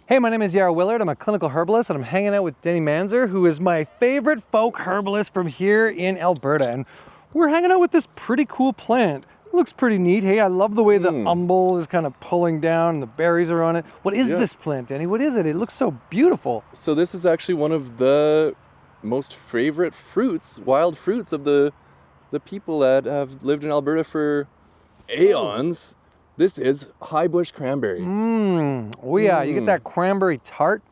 Hey, my name is Yarrow Willard. I'm a clinical herbalist, and I'm hanging out with Denis Manzer, who is my favorite folk herbalist from here in Alberta. And we're hanging out with this pretty cool plant. It looks pretty neat. Hey, I love the way the umbel is kind of pulling down and the berries are on it. What is this plant, Denis? What is it? It looks so beautiful. So this is actually one of the most favorite fruits, wild fruits of the people that have lived in Alberta for aeons. This is Highbush cranberry. Oh yeah, you get that cranberry tart.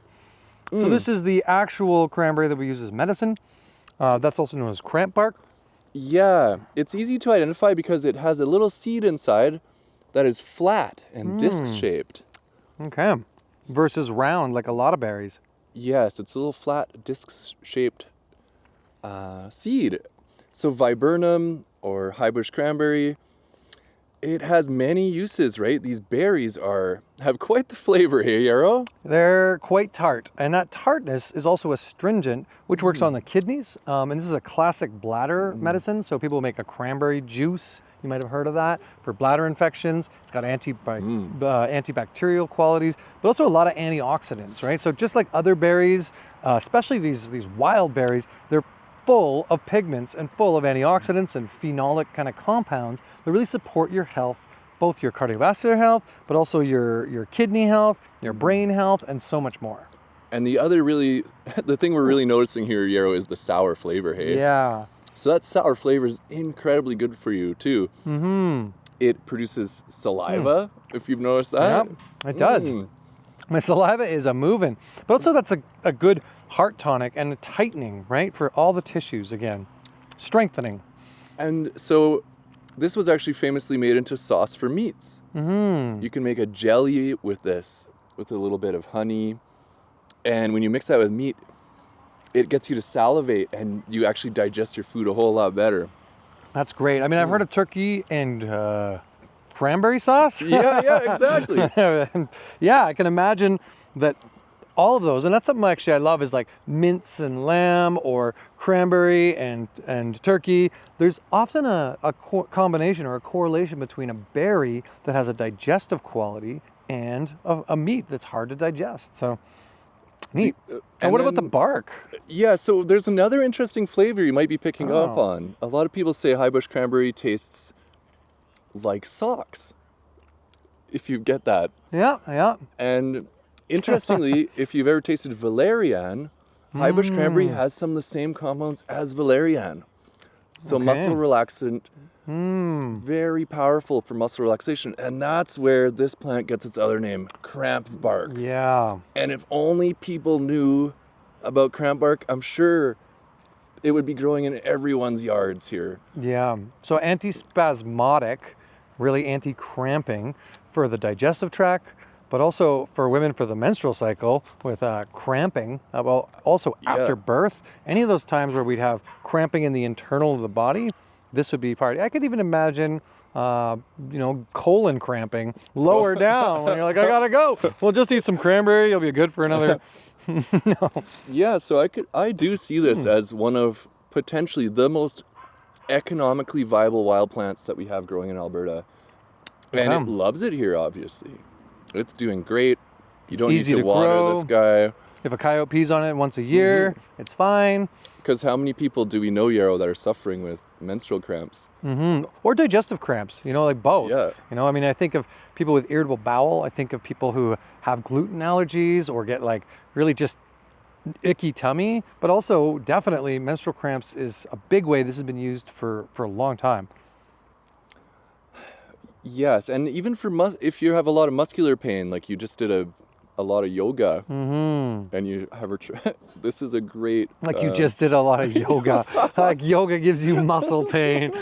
So this is the actual cranberry that we use as medicine. That's also known as cramp bark. Yeah, it's easy to identify because it has a little seed inside that is flat and disc-shaped. Okay, versus round like a lot of berries. Yes, it's a little flat disc-shaped seed. So viburnum or Highbush cranberry, it has many uses, right? These berries have quite the flavor here, Yarrow. They're quite tart, and that tartness is also astringent, which works on the kidneys. And this is a classic bladder medicine, so people make a cranberry juice. You might have heard of that for bladder infections. It's got antibacterial qualities, but also a lot of antioxidants, right? So just like other berries, especially these wild berries, they're full of pigments and full of antioxidants and phenolic kind of compounds that really support your health, both your cardiovascular health, but also your kidney health, your brain health, and so much more. And the thing we're really noticing here, Yarrow, is the sour flavor, hey? Yeah. So that sour flavor is incredibly good for you, too. It produces saliva, if you've noticed that. Yep, it does. My saliva is moving. But also that's a good heart tonic and a tightening, right? For all the tissues, again. Strengthening. And so this was actually famously made into sauce for meats. You can make a jelly with this, with a little bit of honey. And when you mix that with meat, it gets you to salivate and you actually digest your food a whole lot better. That's great. I mean, I've heard of turkey and cranberry sauce. Yeah, exactly. Yeah, I can imagine that all of those, and that's something actually I love, is like mince and lamb or cranberry and turkey. There's often a combination or a correlation between a berry that has a digestive quality and a meat that's hard to digest. So neat. And what about the bark? Yeah, so there's another interesting flavor you might be picking up on. A lot of people say Highbush cranberry tastes like socks, if you get that. Yeah. And interestingly, if you've ever tasted valerian, Highbush cranberry has some of the same compounds as valerian. So muscle relaxant, very powerful for muscle relaxation. And that's where this plant gets its other name, cramp bark. Yeah. And if only people knew about cramp bark, I'm sure it would be growing in everyone's yards here. Yeah. So antispasmodic, really anti-cramping for the digestive tract, but also for women for the menstrual cycle with cramping, well, also after birth. Any of those times where we'd have cramping in the internal of the body, this would be part. I could even imagine, colon cramping lower down when you're like, I gotta go. Well, just eat some cranberry. You'll be good for another. No. Yeah, so I do see this as one of potentially the most economically viable wild plants that we have growing in Alberta. And it loves it here, obviously. It's doing great. You don't need to water this guy. If a coyote pees on it once a year, it's fine. Because how many people do we know, Yarrow, that are suffering with menstrual cramps? Or digestive cramps, like both. Yeah. I mean, I think of people with irritable bowel. I think of people who have gluten allergies or get like really just icky tummy. But also definitely menstrual cramps is a big way this has been used for a long time. Yes, and even for if you have a lot of muscular pain, like you just did a lot of yoga, and you have this is a great... Like you just did a lot of yoga. Like yoga gives you muscle pain.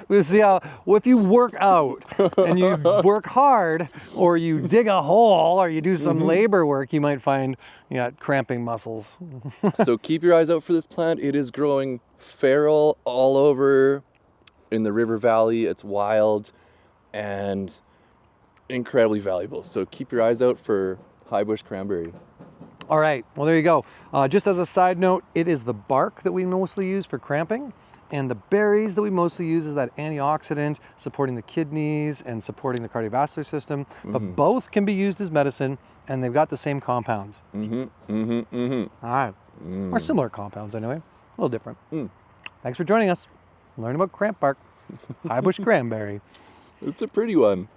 We'll see if you work out and you work hard, or you dig a hole, or you do some labor work, you might find you got cramping muscles. So keep your eyes out for this plant. It is growing feral all over in the river valley. It's wild and incredibly valuable. So keep your eyes out for Highbush cranberry. All right, well, there you go. Just as a side note, it is the bark that we mostly use for cramping, and the berries that we mostly use is that antioxidant, supporting the kidneys and supporting the cardiovascular system. But both can be used as medicine, and they've got the same compounds. All right, or similar compounds anyway, a little different. Thanks for joining us. Learn about cramp bark, Highbush cranberry. It's a pretty one.